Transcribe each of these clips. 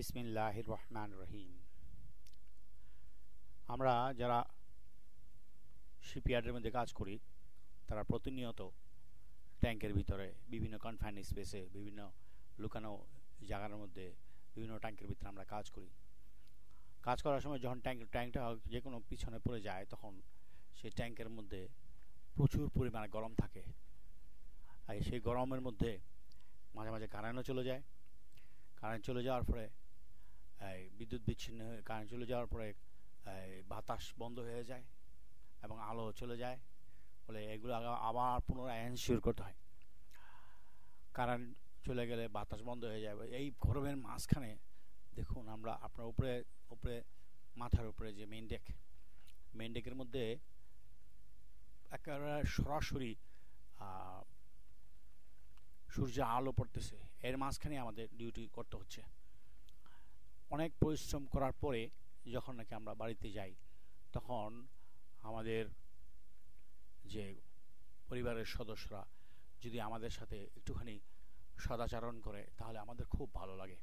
বিসমিল্লাহির রহমানির রহিম। আমরা যারা শিপইয়ার্ডের মধ্যে কাজ করি তারা প্রতিনিয়ত ট্যাঙ্কের ভিতরে বিভিন্ন কনফাইন্ড স্পেসে বিভিন্ন লুকানো জায়গার মধ্যে বিভিন্ন ট্যাঙ্কের ভিতরে আমরা কাজ করি। কাজ করার সময় যখন ট্যাঙ্কটা যে কোনো পিছনে পড়ে যায় তখন সেই ট্যাঙ্কের মধ্যে প্রচুর পরিমাণে গরম থাকে। আর সেই গরমের মধ্যে মাঝে মাঝে কারেন্টও চলে যায়। কারেন্ট চলে যাওয়ার পরে বিদ্যুৎ বিচ্ছিন্ন হয়ে কারেন্ট চলে যাওয়ার পরে বাতাস বন্ধ হয়ে যায় এবং আলো চলে যায়। ফলে এগুলো আবার পুনরায় এনশিওর করতে হয়। কারেন্ট চলে গেলে বাতাস বন্ধ হয়ে যায়। এই গরমের মাঝখানে দেখুন আমরা আপনার উপরে মাথার উপরে যে মেইন ডেকের মধ্যে একেবারে সরাসরি সূর্যের আলো পড়তেছে। এর মাঝখানে আমাদের ডিউটি করতে হচ্ছে। অনেক পরিশ্রম করার পরে যখন নাকি আমরা বাড়িতে যাই তখন আমাদের যে পরিবারের সদস্যরা যদি আমাদের সাথে একটুখানি সদাচরণ করে তাহলে আমাদের খুব ভালো লাগে।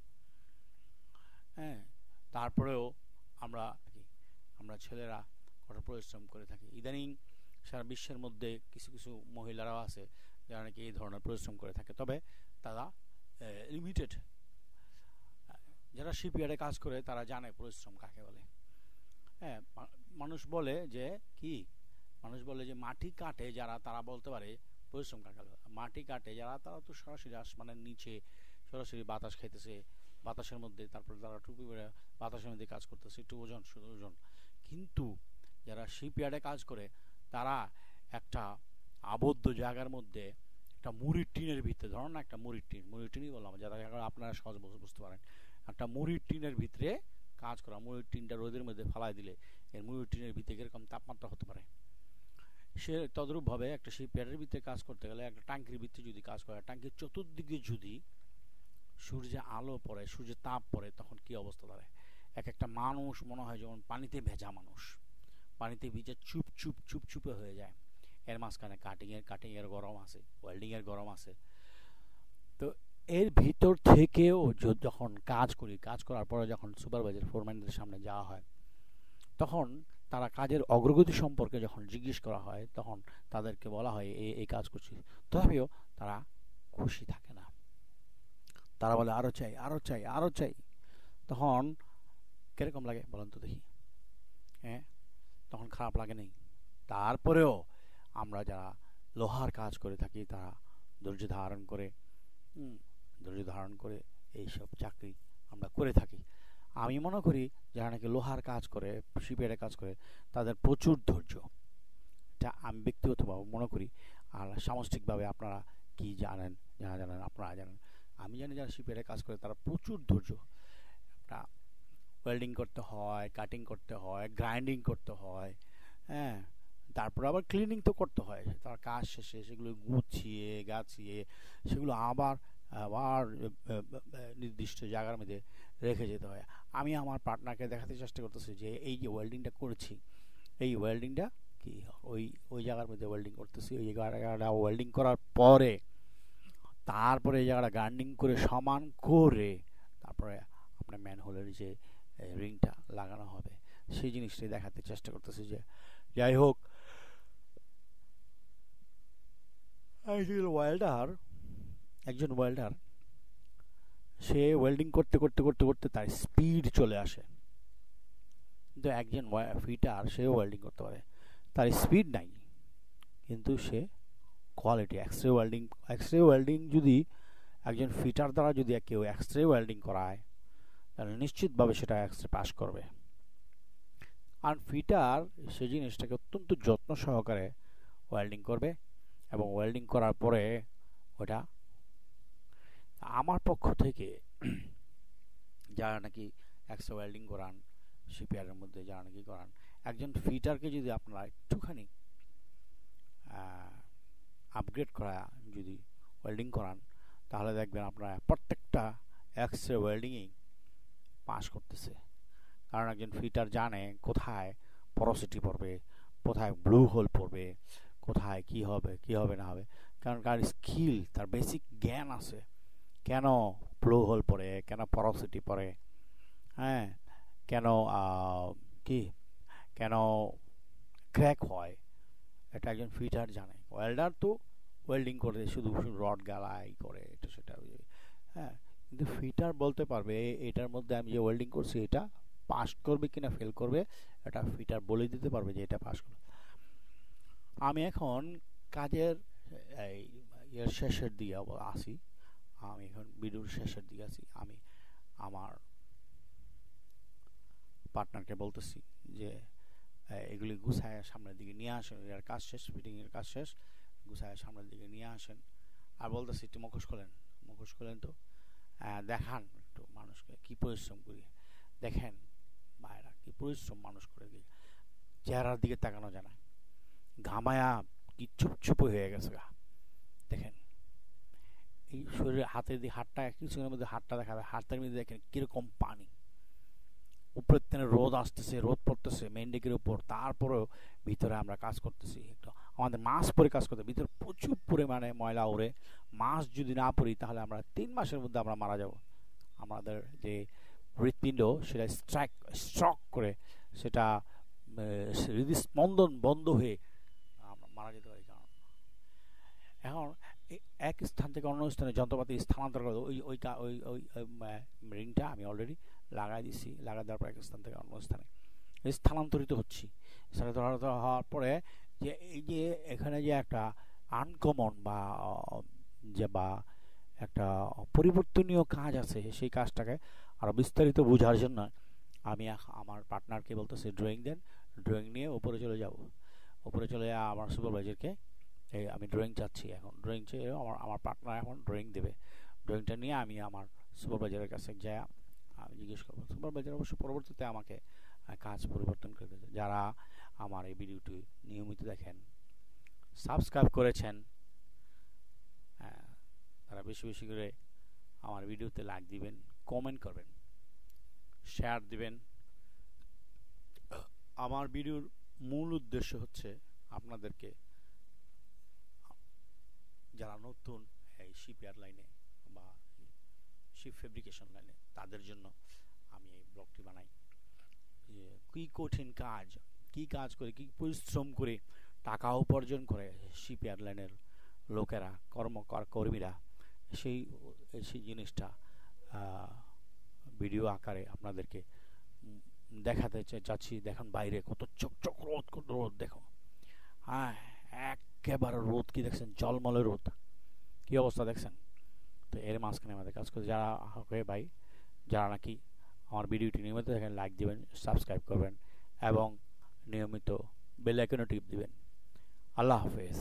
হ্যাঁ, তারপরেও আমরা ছেলেরা কঠোর পরিশ্রম করে থাকি। ইদানিং সারা বিশ্বের মধ্যে কিছু কিছু মহিলারাও আছে যারা নাকি এই ধরনের পরিশ্রম করে থাকে, তবে তারা লিমিটেড। যারা শিপইয়ার্ডে কাজ করে তারা জানে পরিশ্রম কাকে বলে। হ্যাঁ, মানুষ বলে যে মাটি কাটে যারা তারা বলতে পারে পরিশ্রম কাকে বলে। মাটি কাটে যারা তারা তো সরাসরি আসমানের নিচে সরাসরি বাতাস খাইতেছে, বাতাসের মধ্যে, তারপরে তারা টুপি পরে বাতাসের মধ্যে কাজ করতেছে, একটু ওজন শুধু ওজন। কিন্তু যারা শিপইয়ার্ডে কাজ করে তারা একটা আবদ্ধ জায়গার মধ্যে একটা মুড়ির টিনের ভিতরে, ধরুন না একটা মুড়ির টিনই বললাম যারা আপনারা সহজ বুঝতে পারেন, একটা মুড়ির টিনের ভিতরে কাজ করা। মুড়ির টিনটা রোদের মধ্যে ফালাই দিলে এর মুড়ির টিনের ভিতরে কিরকম তাপমাত্রা হতে পারে, সে তদ্রূপভাবে একটা শিপইয়ার্ডের ভিতরে কাজ করতে গেলে একটা ট্যাঙ্কির ভিতরে যদি কাজ করে, ট্যাঙ্কির চতুর্দিকে যদি সূর্যের আলো পড়ে, সূর্যের তাপ পড়ে, তখন কি অবস্থা দাঁড়ায়। একটা মানুষ মনে হয় যেমন পানিতে ভেজা মানুষ, পানিতে ভিজে চুপচুপে হয়ে যায়। এর মাঝখানে কাটিং এর গরম আছে, ওয়েল্ডিং এর গরম আছে। তো এর ভিতর থেকেও যখন কাজ করার পরে যখন সুপারভাইজার ফোরম্যানদের সামনে যাওয়া হয় তখন তারা কাজের অগ্রগতি সম্পর্কে যখন জিজ্ঞেস করা হয় তখন তাদেরকে বলা হয় এই কাজ করছি, তথাপিও তারা খুশি থাকে না। তারা বলে আরো চাই। তখন কিরকম লাগে বলেন তো দেখি? হ্যাঁ, তখন খারাপ লাগে নেই। তারপরেও আমরা যারা লোহার কাজ করে থাকি তারা ধৈর্য ধারণ করে এইসব চাকরি আমরা করে থাকি। আমি মনে করি যারা নাকি লোহার কাজ করে, শিপইয়ার্ডে কাজ করে, তাদের প্রচুর ধৈর্য। এটা আমি ব্যক্তিগতভাবে মনে করি। আর সামষ্টিকভাবে আপনারা কি জানেন, আপনারা জানেন, আমি জানি যারা শিপইয়ার্ডে কাজ করে তারা প্রচুর ধৈর্য। একটা ওয়েল্ডিং করতে হয়, কাটিং করতে হয়, গ্রাইন্ডিং করতে হয়, হ্যাঁ, তারপর আবার ক্লিনিং তো করতে হয়। তার কাজ শেষে সেগুলো গাছিয়ে সেগুলো আবার নির্দিষ্ট জায়গার মধ্যে রেখে যেতে হয়। আমি আমার পার্টনারকে দেখাতে চেষ্টা করতেছি যে এই যে ওয়েল্ডিংটা করেছি, এই ওয়েল্ডিংটা কি ওই জায়গার মধ্যে ওয়েল্ডিং করতেছি। ওই জায়গাটা ওয়েল্ডিং করার পরে তারপরে এই জায়গাটা গ্রাইন্ডিং করে সমান করে তারপরে আপনার ম্যানহোলের যে রিংটা লাগানো হবে সেই জিনিসটাই দেখাতে চেষ্টা করতেছি। যে যাই হোক, একজন ওয়েল্ডার সে ওয়েল্ডিং করতে তার স্পিড চলে আসে, কিন্তু একজন ফিটার সেও ওয়েল্ডিং করতে পারে, তার স্পিড নাই কিন্তু সে কোয়ালিটি। এক্সরে ওয়েল্ডিং যদি একজন ফিটার দ্বারা যদি কেউ এক্সরে ওয়েল্ডিং করায় তাহলে নিশ্চিতভাবে সেটা এক্সরে পাস করবে। আর ফিটার সেই জিনিসটাকে অত্যন্ত যত্ন সহকারে ওয়েল্ডিং করবে এবং ওয়েল্ডিং করার পরে ওটা আমার পক্ষ থেকে যারা নাকি এক্সরে ওয়েল্ডিং করান শিপইয়ার্ডের মধ্যে যারা নাকি করান, একজন ফিটারকে যদি আপনারা একটুখানি আপগ্রেড করা যদি ওয়েল্ডিং করান তাহলে দেখবেন আপনারা প্রত্যেকটা এক্সরে ওয়েল্ডিংই পাস করতেছে। কারণ একজন ফিটার জানে কোথায় পরোসিটি পড়বে, কোথায় ব্লু হোল পড়বে, কোথায় কি হবে না হবে। কারণ তার স্কিল, তার বেসিক জ্ঞান আছে কেন ব্লু হোল পড়ে, কেন পরোসিটি পড়ে, হ্যাঁ, কেন কি কেন ক্র্যাক হয়, এটা একজন ফিটার জানে। ওয়েল্ডার তো ওয়েল্ডিং করে শুধু শুধু রড গালাই করে এটা সেটা, হ্যাঁ, কিন্তু ফিটার বলতে পারবে এটার মধ্যে আমি যে ওয়েল্ডিং করছি এটা পাস করবে কিনা ফেল করবে, এটা ফিটার বলে দিতে পারবে যে এটা পাস করবে। আমি এখন কাজের এই এর শেষের দিকে আসি, আমি এখন ভিডিওর শেষের দিকে আছি। আমি আমার পার্টনারকে বলতেছি যে এগুলি গুছায় সামনের দিকে নিয়ে আসেন, এর কাজ শেষ, ফিটিংয়ের কাজ শেষ, গুছায় সামনের দিকে নিয়ে আসেন। আর বলতেছি একটু মুখোশ খোলেন তো, দেখান একটু মানুষকে কি পরিশ্রম করি, দেখেন ভাইরা কি পরিশ্রম মানুষ করে দিই, চেহারার দিকে তাকানো যায় না, ঘামায়া কি চুপ হয়ে গেছে গা, দেখেন এই শরীরে হাতের দিয়ে হাতটা কিছুক্ষণের মধ্যে হাতটা দেখাবে, হাতের মধ্যে দেখেন কিরকম পানি, উপরের থেকে রোদ আসতেছে, রোদ পড়তেছে মেইন ডেকের উপর, তারপরেও ভিতরে আমরা কাজ করতেছি। একটু আমাদের মাস্ক পরে কাজ করতে, ভিতরে প্রচুর পরিমাণে ময়লা ওড়ে, মাস্ক যদি না পরি তাহলে আমরা 3 মাসের মধ্যে আমরা মারা যাব। আমাদের যে হৃৎপিণ্ড সেটা স্ট্রক করে সেটা হৃদস্পন্দন বন্ধ হয়ে আমরা মারা যেতে পারি। কারণ এখন এক স্থান থেকে অন্য স্থানে যন্ত্রপাতি স্থানান্তর করে ওই ওই ওই ওই রিংটা আমি অলরেডি লাগাই দিছি, লাগাই দেওয়ার পর এক স্থান থেকে অন্য স্থানে স্থানান্তরিত হচ্ছি। স্থানান্তরিত হওয়ার পরে যে এই যে এখানে যে একটা আনকমন বা একটা পরিবর্তনীয় কাজ আছে, সেই কাজটাকে আরও বিস্তারিত বোঝার জন্য আমি আমার পার্টনারকে বলতেছি ড্রয়িং দেন, ড্রয়িং নিয়ে উপরে চলে যাব। উপরে চলে আমার সুপারভাইজারকে এই আমি ড্রয়িং চাচ্ছি, এখন ড্রয়িং চেয়ে আমার পার্টনার এখন ড্রয়িং দেবে। ড্রয়িংটা নিয়ে আমি আমার সুপারভাইজারের কাছে যাই, আমি জিজ্ঞেস করবো। সুপারভাইজার অবশ্য পরবর্তীতে আমাকে কাজ পরিবর্তন করে দেবে। যারা আমার এই ভিডিওটি নিয়মিত দেখেন, সাবস্ক্রাইব করেছেন, তারা বেশি বেশি করে আমার ভিডিওতে লাইক দিবেন, কমেন্ট করবেন, শেয়ার দিবেন। আমার ভিডিওর মূল উদ্দেশ্য হচ্ছে আপনাদেরকে, যারা নতুন এই শিপইয়ার্ড লাইনে বা শিপ ফেব্রিকেশন লাইনে, তাদের জন্য আমি এই ব্লগটি বানাই। যে কী কঠিন কাজ, কি কাজ করে, কি পরিশ্রম করে টাকা উপার্জন করে শিপইয়ার্ড লাইনের লোকেরা, কর্মীরা, সেই সেই জিনিসটা ভিডিও আকারে আপনাদেরকে দেখাতে চাচ্ছি। দেখুন বাইরে কত চকচক রোদ, কত রোদ দেখো, হ্যাঁ একেবারে রোদ, কি দেখছেন, জলমলে রোদ, কি অবস্থা দেখছেন। তো এর মাঝখানে আমাদের কাজ করে যারা ভাই, যারা নাকি আমার ভিডিওটি নিয়মিত দেখেন, লাইক দিবেন, সাবস্ক্রাইব করবেন এবং নিয়মিত বেল আইকনে টিপ দিবেন। আল্লাহ হাফেজ।